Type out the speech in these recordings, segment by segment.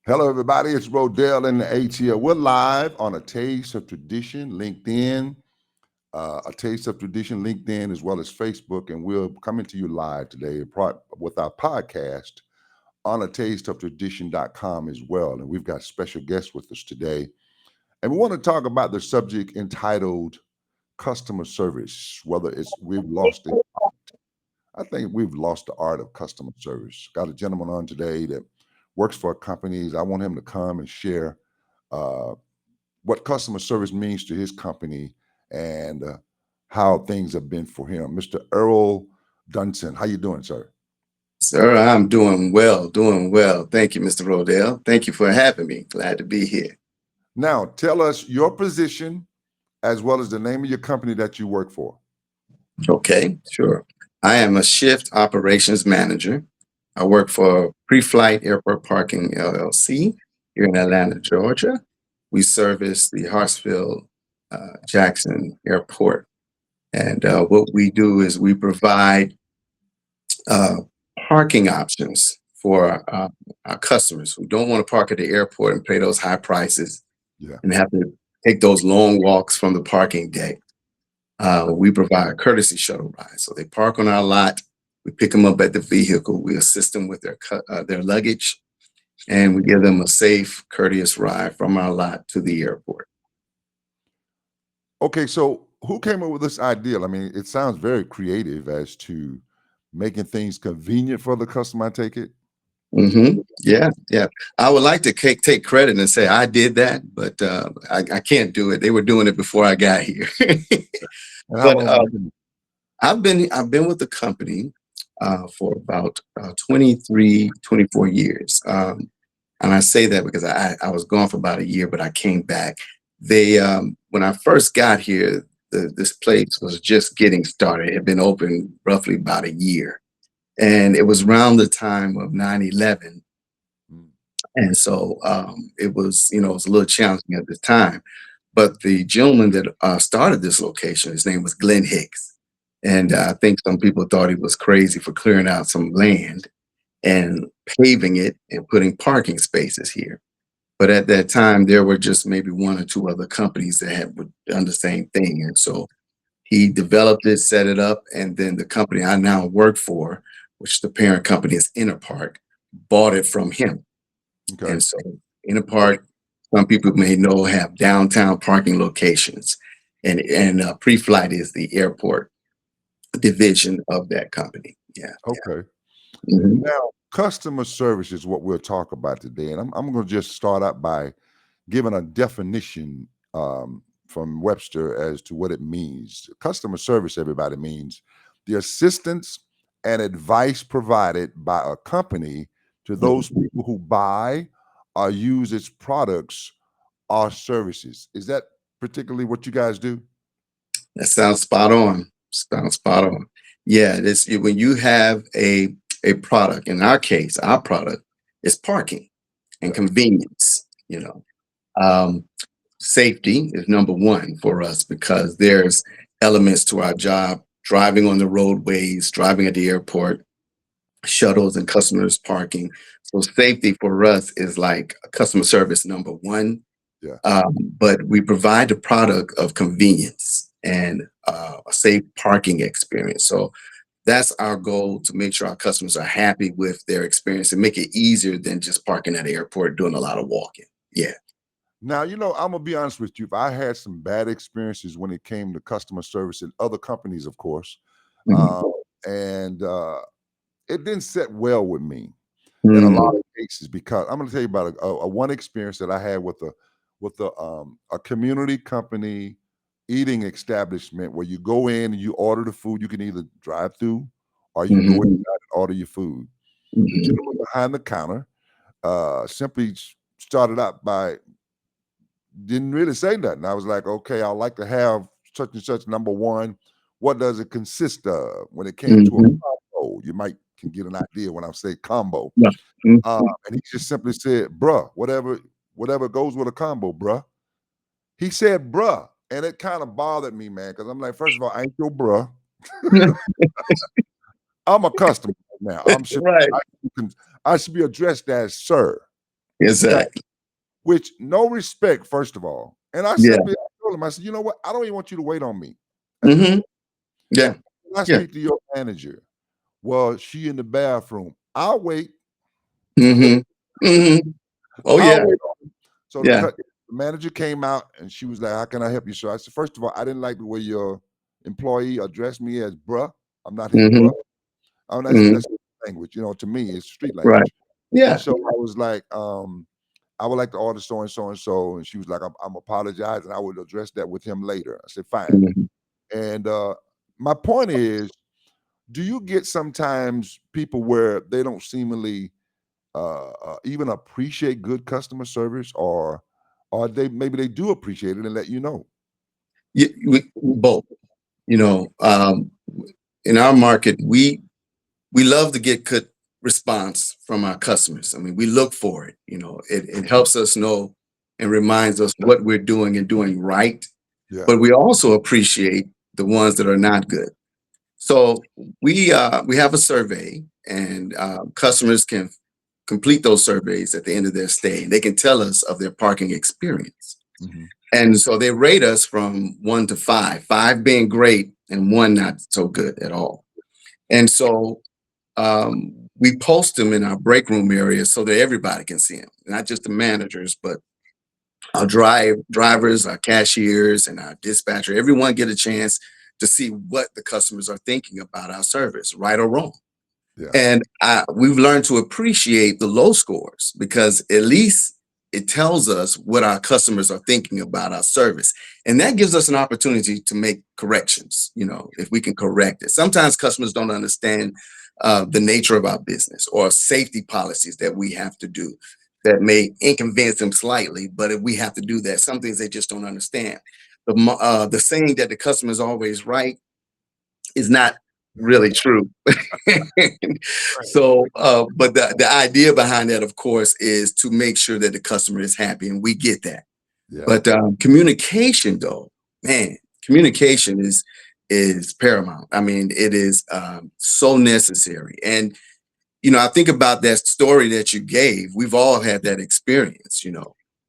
Hello, everybody. It's Rhodell in the ATL. We're live on A Taste of Tradition, LinkedIn, A Taste of Tradition, LinkedIn, as well as Facebook. And we're coming to you live today with our podcast on A Taste of Tradition.com as well. And we've got special guests with us today. And we want to talk about the subject entitled customer service, whether we've lost it. I think we've lost the art of customer service. Got a gentleman on today that works for companies. I want him to come and share uh, what customer service means to his company and how things have been for him. Mr. Errol Dunson, how you doing, sir? Sir, I'm doing well, doing well. Thank you, Mr. Rhodell. Thank you for having me. Glad to be here. Now, tell us your position as well as the name of your company that you work for. Okay, sure. I am a shift operations manager. I work for Preflight Airport Parking LLC here in Atlanta, Georgia. We service the Hartsfield Jackson Airport. And what we do is we provide uh, parking options for our customers who don't want to park at the airport and pay those high prices Yeah. and have to take those long walks from the parking deck. We provide courtesy shuttle rides. So they park on our lot. We pick them up at the vehicle. We assist them with their luggage, and we give them a safe, courteous ride from our lot to the airport. Okay, so who came up with this idea? I mean, it sounds very creative as to making things convenient for the customer, I take it. Yeah, yeah. I would like to take credit and say I did that, but I can't do it. They were doing it before I got here. And how But long have you been? I've been with the company for about 23, 24 years. And I say that because I was gone for about a year, but I came back. They When I first got here, this place was just getting started. It had been open roughly about a year. And it was around the time of 9/11. Mm. And so it was a little challenging at the time. But the gentleman that started this location, his name was Glenn Hicks. And I think some people thought he was crazy for clearing out some land and paving it and putting parking spaces here. But at that time, there were just maybe one or two other companies that had done the same thing. And so he developed it, set it up, and then the company I now work for, which the parent company is Interpark, bought it from him. Okay. And so Interpark, some people may know, have downtown parking locations, and Preflight is the airport division of that company. Yeah, Okay. yeah. Now, customer service is what we'll talk about today. And I'm going to just start out by giving a definition from Webster as to what it means. Customer service, everybody, means the assistance and advice provided by a company to those Mhm. people who buy or use its products or services. Is that particularly what you guys do? That sounds spot on. Sounds spot on. Yeah, when you have a product. In our case, our product is parking and Yeah. convenience. Um, Safety is number one for us because there's elements to our job: driving on the roadways, driving at the airport, shuttles and customers parking. So safety for us is like customer service number one. Yeah. But we provide the product of convenience and a safe parking experience. So that's our goal, to make sure our customers are happy with their experience and make it easier than just parking at the airport, doing a lot of walking. Yeah. Now, I'm gonna be honest with you. I had some bad experiences when it came to customer service in other companies, of course, Mhm. uh, and it didn't set well with me in a lot Mm. of cases because I'm going to tell you about a one experience that I had with a community company eating establishment where you go in and you order the food. You can either drive through or you can go Mhm. inside and order your food. The Mhm. gentleman behind the counter simply started out by didn't really say nothing. I was like, okay, I'd like to have such and such number one. What does it consist of? When it came to a Mhm. combo, you might can get an idea when I say combo. Yeah. Mhm. And he just simply said, bruh, whatever goes with a combo, bruh. He said, bruh. And it kind of bothered me, man, because I'm like, first of all, I ain't your bruh. I'm a customer now. Right. I should be addressed as sir. That Exactly. which no respect, first of all. And Yeah. I told him, I said, you know what? I don't even want you to wait on me at this Hmm. point. Yeah. When I Yeah. speak to your manager, well, she in the bathroom. I'll wait. Hmm. Hmm. Oh I'll yeah. wait. So Yeah. the manager came out and she was like, "How can I help you?" So I said, first of all, I didn't like the way your employee addressed me as bruh. I'm not his Hmm. bruh. Oh, Hmm. that's language. To me, it's street Right. language. And Yeah. so I was like, I would like to order so and so and so. And she was like, I'm apologizing. I would address that with him later. I said, fine. Hmm. And my point is, do you get sometimes people where they don't seemingly even appreciate good customer service, or they maybe they do appreciate it and let you know? Yeah, we both. You know, in our market, we love to get good response from our customers. I mean, we look for it. It helps us know and reminds us what we're doing and doing right. Yeah. But we also appreciate the ones that are not good. So we have a survey, and customers can complete those surveys at the end of their stay. They can tell us of their parking experience, Hmm. and so they rate us from 1 to 5, 5 being great and 1 not so good at all. And so we post them in our break room area so that everybody can see them, not just the managers, but our drivers, our cashiers, and our dispatcher. Everyone get a chance to see what the customers are thinking about our service, right or wrong. Yeah. And we've learned to appreciate the low scores because at least it tells us what our customers are thinking about our service. And that gives us an opportunity to make corrections, if we can correct it. Sometimes customers don't understand the nature of our business or safety policies that we have to do that may inconvenience them slightly, but if we have to do that, some things they just don't understand. The saying that the customer is always right is not really true. Right. So, but the idea behind that, of course, is to make sure that the customer is happy, and we get that. Yeah. But communication, though, man, communication is paramount. I mean, it is so necessary. And I think about that story that you gave. We've all had that experience.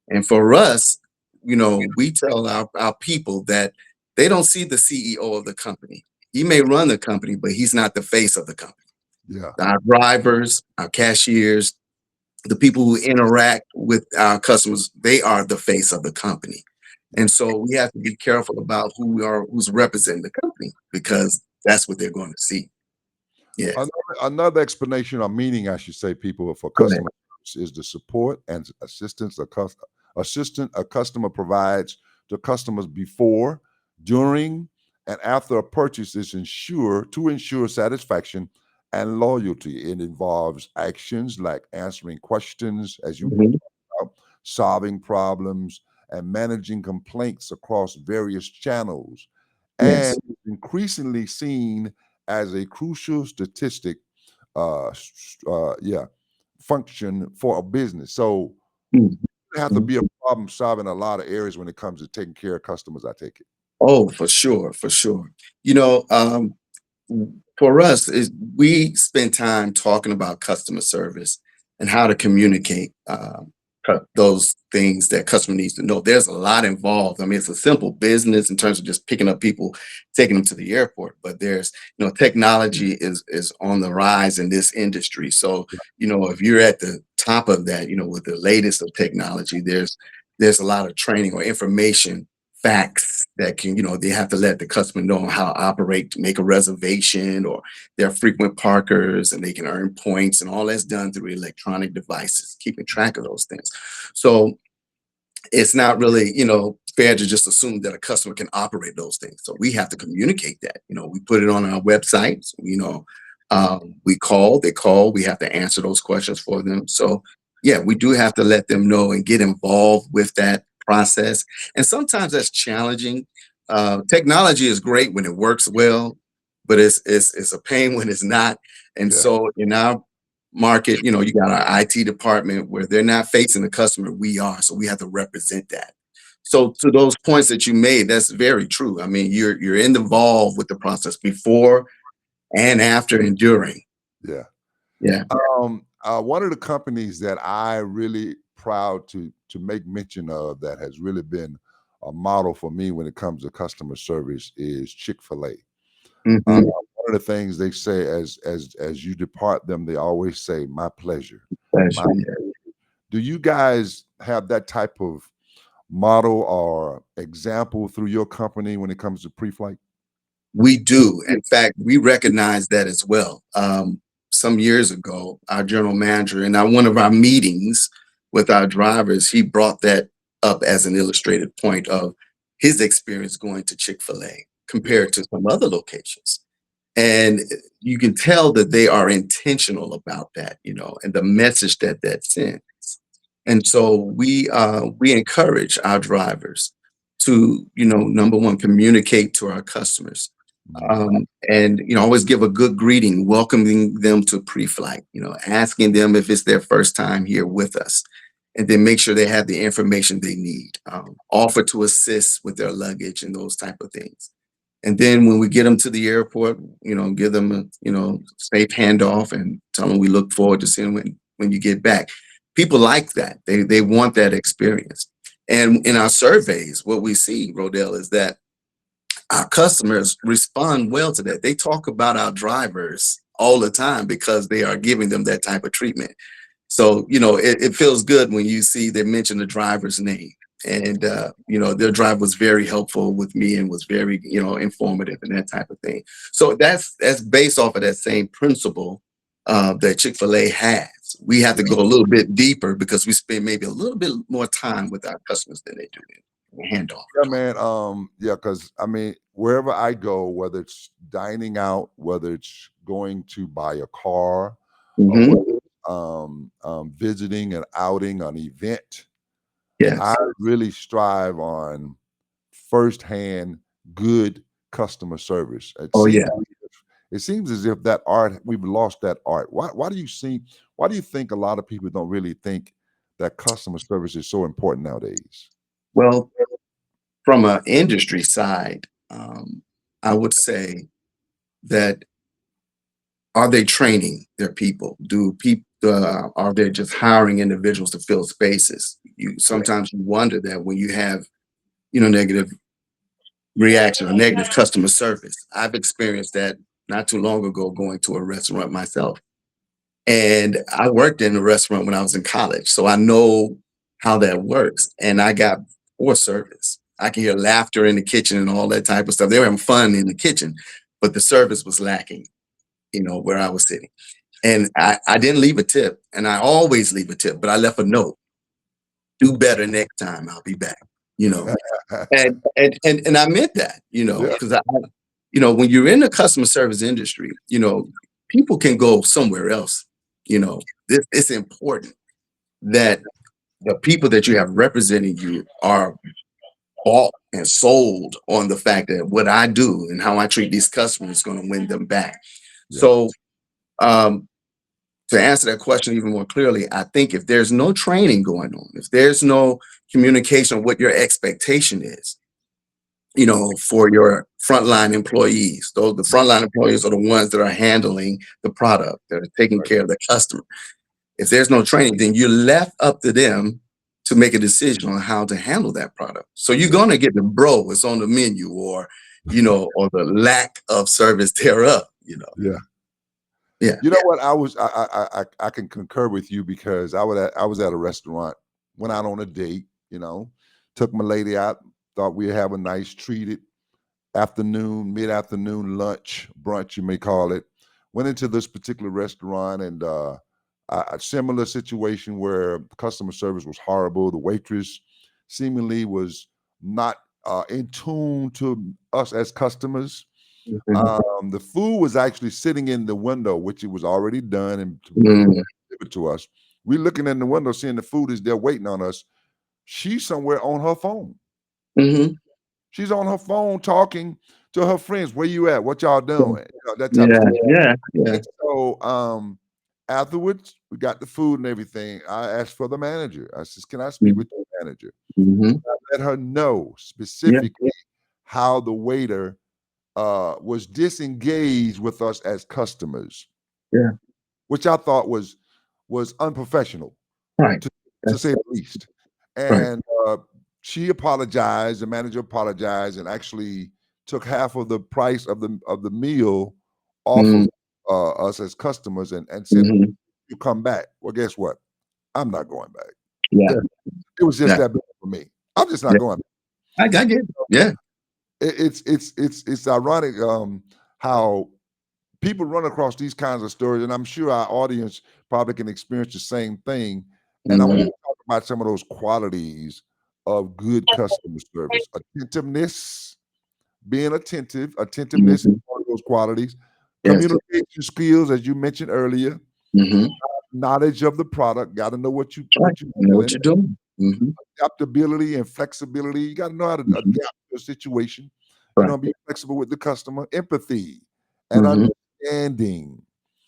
And for us, we tell our people that they don't see the CEO of the company. He may run the company, but he's not the face of the company. Yeah. Our drivers, our cashiers, the people who interact with our customers, they are the face of the company. And Yeah. so we have to be careful about who's representing the company because that's what they're going to see. Yes. Another explanation or meaning, I should say, people for Go ahead. customer service is the support and assistant a customer provides to customers before, during, and after a purchase is ensure satisfaction and loyalty. It involves actions like answering questions, as you Mhm. about, solving problems, and managing complaints across various channels, and Yes. increasingly seen as a crucial statistic, yeah, function for a business. So Mhm. you have to be a problem solving a lot of areas when it comes to taking care of customers. I take it. Oh, for sure, for sure. You know, um, for us, is we spend time talking about customer service and how to communicate those things that customer needs to know. There's a lot involved. I mean, it's a simple business in terms of just picking up people, taking them to the airport. But there's, technology is on the rise in this industry. So, if you're at the top of that, with the latest of technology, there's a lot of training or information facts that can, they have to let the customer know how to operate to make a reservation, or they're frequent parkers and they can earn points, and all that's done through electronic devices, keeping track of those things. So it's not really, fair to just assume that a customer can operate those things. So we have to communicate that. We put it on our websites. We call, they call. We have to answer those questions for them. So yeah, we do have to let them know and get involved with that process. And sometimes that's challenging. Technology is great when it works well, but it's a pain when it's not. And Yeah. so in our market, you got our IT department where they're not facing the customer, we are. So we have to represent that. So to those points that you made, that's very true. I mean, you're involved with the process before and after and during. Yeah. Yeah. One of the companies that I really proud to make mention of that has really been a model for me when it comes to customer service is Chick-fil-A. Mhm. One of the things they say as you depart them, they always say, "My pleasure." My, Pleasure, yeah. do you guys have that type of model or example through your company when it comes to pre-flight? We do. In fact, we recognize that as well. Some years ago, our general manager in one of our meetings with our drivers, he brought that up as an illustrated point of his experience going to Chick-fil-A Yeah, compared to some other locations. And you can tell that they are intentional about that, and the message that that sends. And so we encourage our drivers to, number one, communicate to our customers, mhm, and always give a good greeting, welcoming them to pre-flight, asking them if it's their first time here with us, and then make sure they have the information they need. Offer to assist with their luggage and those type of things. And then when we get them to the airport, give them a, safe handoff and tell them we look forward to seeing when you get back. People like that. They want that experience. And in our surveys, what we see, Rodell, is that our customers respond well to that. They talk about our drivers all the time because they are giving them that type of treatment. So, it feels good when you see they mention the driver's name. And, their driver was very helpful with me and was very, informative and that type of thing. So that's based off of that same principle that Chick-fil-A has. We have to yeah. go a little bit deeper because we spend maybe a little bit more time with our customers than they do in handoff. Yeah, man. Yeah, because I mean, wherever I go, whether it's dining out, whether it's going to buy a car, or Hmm. whether it's, visiting an outing, an event, I Yes. really strive on firsthand good customer service. Oh, yeah. It seems as if that art we've lost that art. Why do you see? Why do you think a lot of people don't really think that customer service is so important nowadays? Well, from an industry side, I would say that are they training their people? Do people are they just hiring individuals to fill spaces? You Yeah, sometimes you wonder that when you have negative reaction or negative customer service. I've experienced that not too long ago going to a restaurant myself, and I worked in a restaurant when I was in college, so I know how that works. And I got poor service. I can hear laughter in the kitchen and all that type of stuff. They were having fun in the kitchen, but the service was lacking. Where I was sitting. And I didn't leave a tip, and I always leave a tip, but I left a note. Do better next time. I'll be back. You know, and I meant that. yeah, Because when you're in the customer service industry, people can go somewhere else. It's important that the people that you have representing you are bought and sold on the fact that what I do and how I treat these customers is going to win them back. yeah, So, um, to answer that question even more clearly, I think if there's no training going on, if there's no communication of what your expectation is, for your frontline employees, though the frontline employees are the ones that are handling the product, that are taking right, care of the customer. If there's no training, then you're left up to them to make a decision on how to handle that product. So you're yeah, gonna get the bro, it's on the menu, or the lack of service thereof. yeah. Yeah. You know what? I can concur with you because I was at a restaurant, went out on a date, took my lady out, thought we'd have a nice treated afternoon, mid-afternoon lunch, brunch, you may call it. Went into this particular restaurant and a similar situation where customer service was horrible. The waitress seemingly was not in tune to us as customers. Mhm. The food was actually sitting in the window, which it was already done and to be Mhm. delivered to us. We looking in the window, seeing the food is there waiting on us. She's somewhere on her phone. Mhm. She's on her phone talking to her friends. Where you at? What y'all doing? That type of Yeah, stuff. yeah, yeah. And so afterwards, we got the food and everything. I asked for the manager. I says, "Can I speak Mhm. with the manager?" Mhm. Let her know Yeah, specifically how the waiter was disengaged with us as customers, yeah. which I thought was unprofessional. Right. to That's say the least. right. And she apologized, the manager apologized, and actually took half of the price of the meal off of Mhm, us as customers, and said, mhm. "You come back." Well, guess what? I'm not going back. Yeah, Yeah, it was just yeah, that big for me. I'm just not yeah. going back. I get it. Yeah. It's ironic how people run across these kinds of stories, and I'm sure our audience probably can experience the same thing. And I want Mhm. to talk about some of those qualities of good customer service: attentiveness, being attentive. Attentiveness is Mhm. one of those qualities. Yes. Communication skills, as you mentioned earlier. Mhm. Knowledge of the product. Got to know That's right. what you're You know what selling. you're doing. Mhm. Adaptability and flexibility. You got to know how to adapt Mhm. to a situation. Right. Be flexible with the customer. Empathy and Mhm. understanding.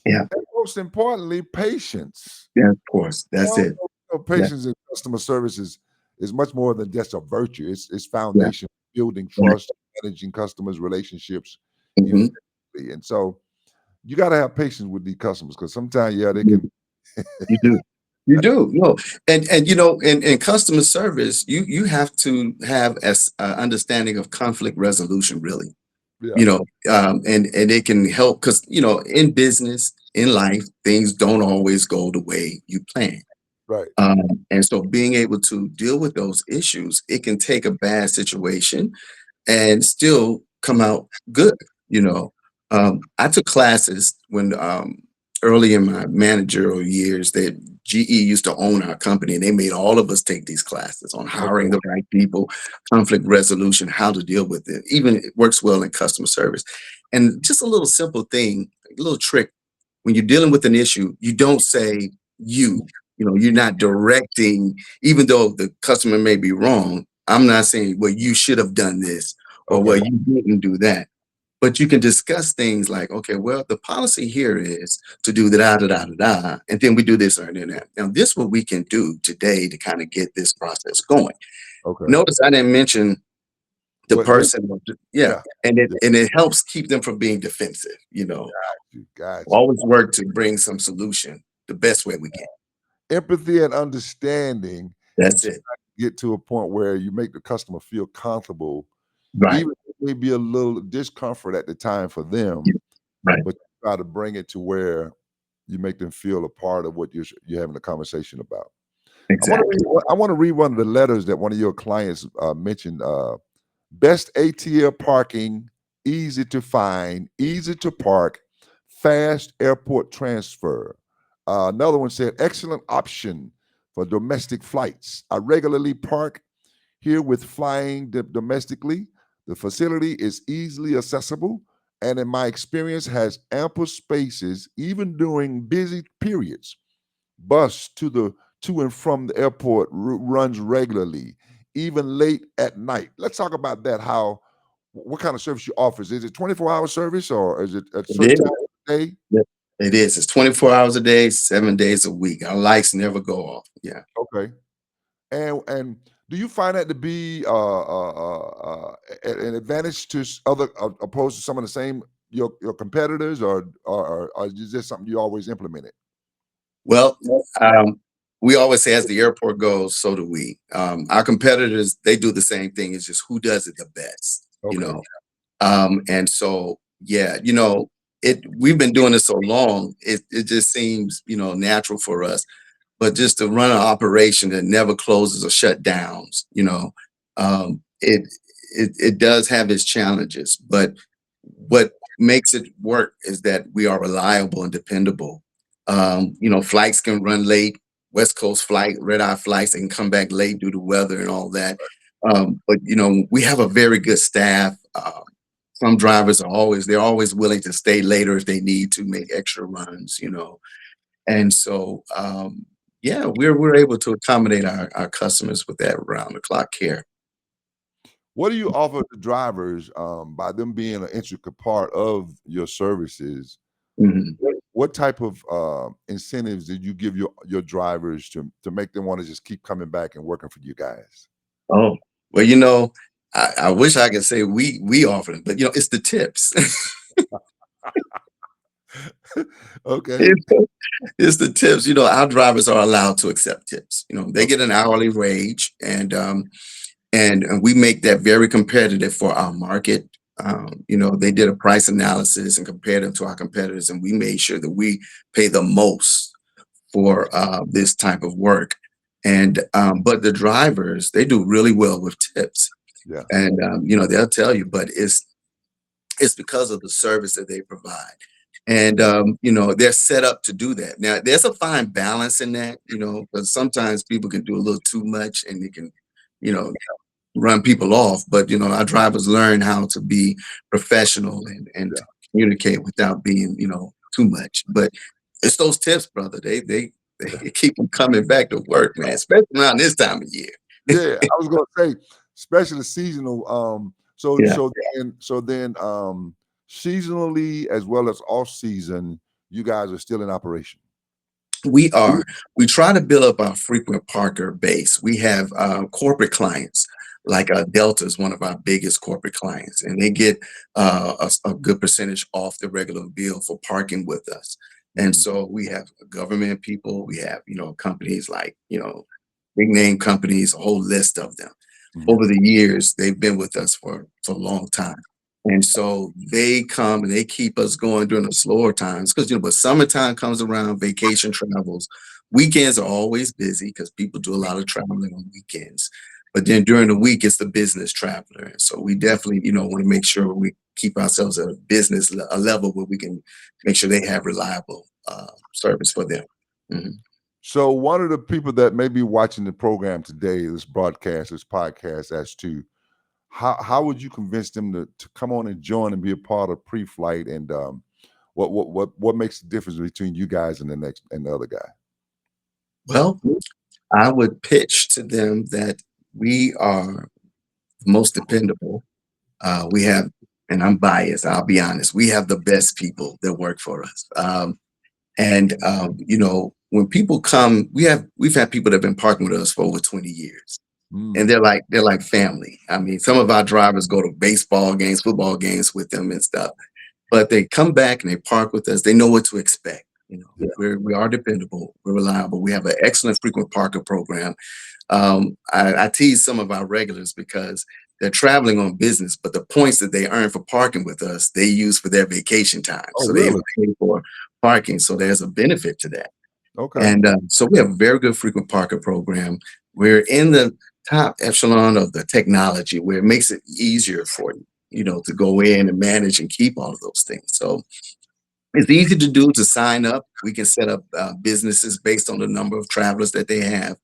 Yeah. And most importantly, patience. Yeah, of course. That's Well, it. Yeah. patience in customer service is much more than just a virtue. It's Yeah. foundation, building Right. trust, managing customers' relationships Mhm. effectively. And so you got to have patience with these customers because sometimes, yeah, they You can. you do. You do. No. And in customer service, you have to have as understanding of conflict resolution, really. Yeah, And it can help because in business, in life, things don't always go the way you plan. right. And so being able to deal with those issues, it can take a bad situation and still come out good. You know, I took classes when early in my managerial years that GE used to own our company, and they made all of us take these classes on Okay. hiring the right people, conflict resolution, how to deal with it. Even it works well in customer service, and just a little simple thing, a little trick. When you're dealing with an issue, you don't say you. You're not directing, even though the customer may be wrong. I'm not saying, well, you should have done this or well, Okay. you didn't do that. But you can discuss things like, okay, well, the policy here is to do da da da da da, and then we do this or that. Now, this what we can do today to kind of get this process going. Okay. Notice I didn't mention the What? person, yeah, Yeah. and it Yeah. and it helps keep them from being defensive. Got you. Always work to bring some solution the best way we can. Empathy and understanding and That's try it. to get to a point where you make the customer feel comfortable, Right. even if it may be a little discomfort at the time for Yeah. them, Right. but you try to bring it to where you make them feel a part of what you're having a conversation about. Exactly. I want to read one of the letters that one of your clients mentioned. Best ATL parking, easy to find, easy to park, fast airport transfer. Another one said, excellent option for domestic flights. I regularly park here with flying domestically. The facility is easily accessible and, in my experience, has ample spaces even during busy periods. Bus to and from the airport runs regularly, even late at night. Let's talk about that. What kind of service you offers? Is it 24-hour service or is it at certain It time is. of the day? Yeah. It is. It's 24 hours a day, 7 days a week. Our lights never go off. Yeah. Okay. And do you find that to be an advantage to other opposed to some of the same your competitors, or is this something you always implemented? Well, um, we always say as the airport goes, so do we. Our competitors, they do the same thing. It's just who does it the best, you Okay. know. And so, yeah, we've been doing this so long, it just seems, natural for us. But just to run an operation that never closes or shut downs, it does have its challenges. But what makes it work is that we are reliable and dependable. Flights can run late, West Coast flight, red eye flights, they can come back late due to weather and all that. But we have a very good staff. Some drivers they're always willing to stay later if they need to make extra runs. And so, yeah, we're able to accommodate our customers with that round the clock care. What do you offer to drivers by them being an intricate part of your services? Mhm. What type of incentives did you give your drivers to make them want to just keep coming back and working for you guys? Oh, well, I wish I could say we offer them, but it's the tips. Okay. It's it's the tips. Our drivers are allowed to accept tips. They Okay. get an hourly wage, and we make that very competitive for our market. They did a price analysis and compared them to our competitors, and we made sure that we pay the most for this type of work. And but the drivers, they do really well with tips, Yeah. and they'll tell you, but it's because of the service that they provide. And they're set up to do that. Now, there's a fine balance in that, because sometimes people can do a little too much and they can, you know, run people off. But our drivers learn how to be professional and Yeah. to communicate without being, too much. But it's those tips, brother. Yeah. They keep them coming back to work, man, especially around this time of year. Yeah. I was gonna say, especially seasonal. So Yeah. so then seasonally as well as off season, you guys are still in operation. We are. We try to build up our frequent Parker base. We have corporate clients, like Delta is one of our biggest corporate clients, and they get a good percentage off the regular bill for parking with us. And Mm, so we have government people, we have companies like big name companies, a whole list of them. mhm, Over the years, they've been with us for a long time. And so they come and they keep us going during the slower times because but summertime comes around, vacation travels. Weekends are always busy because people do a lot of traveling on weekends. But then during the week, it's the business traveler. And so we definitely, want to make sure we keep ourselves at a level where we can make sure they have reliable service for them. Mhm. So one of the people that may be watching the program today, this broadcast, this podcast, as to how would you convince them to come on and join and be a part of pre-flight, and what makes the difference between you guys and the other guy? Well, I would pitch to them that we are most dependable. We have, and I'm biased, I'll be honest, we have the best people that work for us. When people come, we've had people that have been parking with us for over 20 years. And Mm, they're like family. I mean, some of our drivers go to baseball games, football games with them and stuff. But they come back and they park with us. They know what to expect. yeah. We are dependable, we're reliable. We have an excellent frequent parker program. I tease some of our regulars because they're traveling on business, but the points that they earn for parking with us, they use for their vacation time. Oh, So they really? pay for parking. So there's a benefit to that. Okay. And so we have a very good frequent parker program. We're in the top echelon of the technology where it makes it easier for you, to go in and manage and keep all of those things. So it's easy to do to sign up. We can set up businesses based on the number of travelers that they have.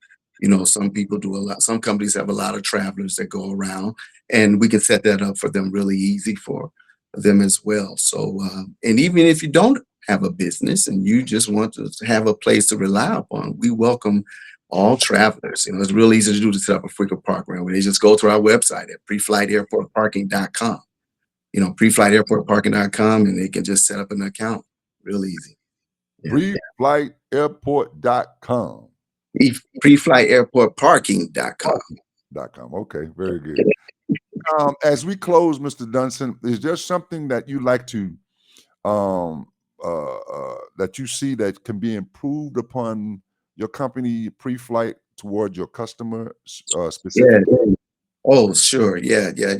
Some people do a lot, some companies have a lot of travelers that go around, and we can set that up for them really easy for them as well. So, and even if you don't have a business and you just want to have a place to rely upon, we welcome all travelers. It's real easy to do to set up a frequent program where they just go to our website at preflightairportparking.com, preflightairportparking.com, and they can just set up an account. Real easy. Yeah. Preflightairport.com. Preflightairportparking.com. .com. Okay, very good. As we close, Mr. Dunson, is there something that you like to um that you see that can be improved upon your company pre-flight toward your customer Yeah. specifically? Oh, sure. Yeah. Yeah.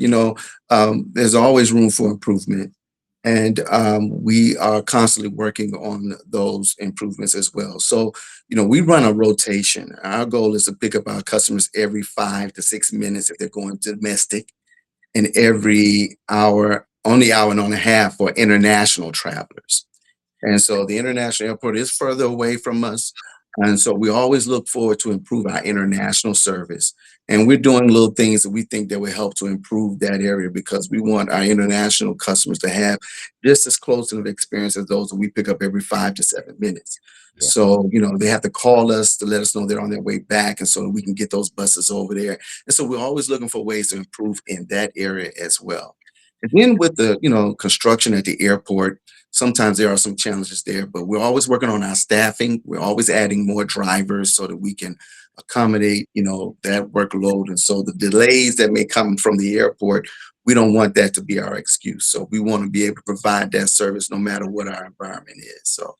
There's always room for improvement. And we are constantly working on those improvements as well. So, we run a rotation. Our goal is to pick up our customers every 5 to 6 minutes if they're going domestic, and every hour, only hour and a half for international travelers. And so the international airport is further away from us. And so we always look forward to improve our international service. And we're doing little things that we think that will help to improve that area because we want our international customers to have just as close of an experience as those that we pick up every 5 to 7 minutes. Yeah. So, they have to call us to let us know they're on their way back, and so that we can get those buses over there. And so we're always looking for ways to improve in that area as well. And then with the, construction at the airport, sometimes there are some challenges there, but we're always working on our staffing. We're always adding more drivers so that we can accommodate, that workload. And so the delays that may come from the airport, we don't want that to be our excuse. So we want to be able to provide that service no matter what our environment is. So,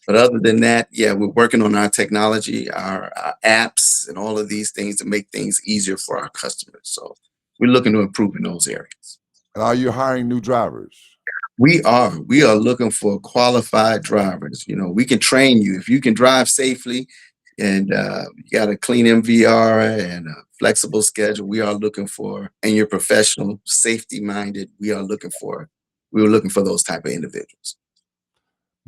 but other than that, yeah, we're working on our technology, our apps, and all of these things to make things easier for our customers. So we're looking to improve in those areas. And are you hiring new drivers? We are looking for qualified drivers. You know, we can train you if you can drive safely, and you got a clean MVR and a flexible schedule. We are looking for, and you're professional, safety minded. We were looking for those type of individuals.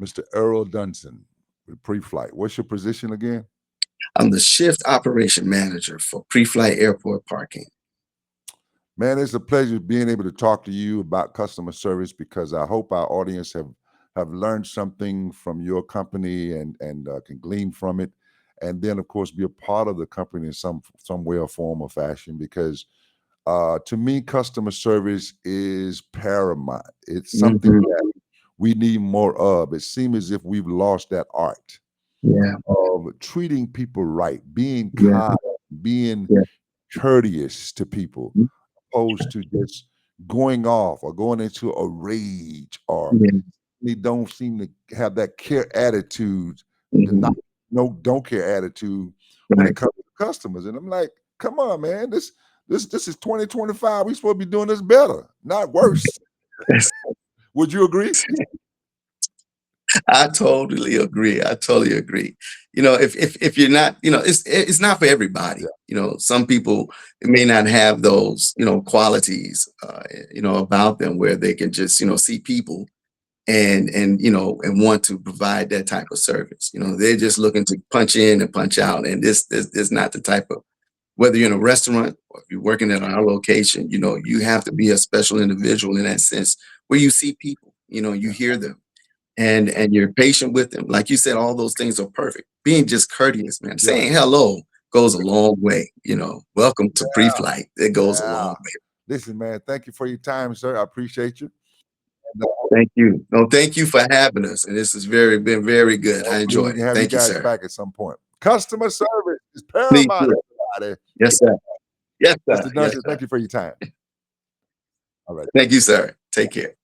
Mr. Errol Dunson with Preflight. What's your position again? I'm the shift operation manager for Preflight Airport Parking. Man, it's a pleasure being able to talk to you about customer service, because I hope our audience have learned something from your company and can glean from it, and then of course be a part of the company in some way or form or fashion. Because to me, customer service is paramount. It's something Mhm. that we need more of. It seems as if we've lost that art Yeah, of treating people right, being yeah, kind, being yeah, courteous to people, mm, opposed to just going off or going into a rage, or yeah, they don't seem to have that care attitude, the not mhm, no don't care attitude when it right. comes to customers. And I'm like, come on, man, this is 2025. We supposed to be doing this better, not worse. Would you agree? I totally agree. I totally agree. You know, if you're not, you know, it's not for everybody. Yeah, You know, some people may not have those, qualities, about them where they can just, see people and want to provide that type of service. You know, they're just looking to punch in and punch out, and this is not the type of, whether you're in a restaurant or if you're working at our location. You know, you have to be a special individual in that sense where you see people. You know, you yeah, hear them and you're patient with them. Like you said, all those things are perfect. Being just courteous, man. yeah, Saying hello goes a long way. You know, welcome to pre-flight. It goes a long yeah. way. Listen, man, thank you for your time, sir. I appreciate you. And, Thank you. No, thank you for having us. And this has been very good. I hopefully we enjoyed can it. have you Thank you, guys sir. back at some point. Customer service is Please paramount, do. everybody. Yes, sir. Yes, sir. Mr. Yes, Dunson, sir. thank you for your time. All right. Thank you, sir. Take care.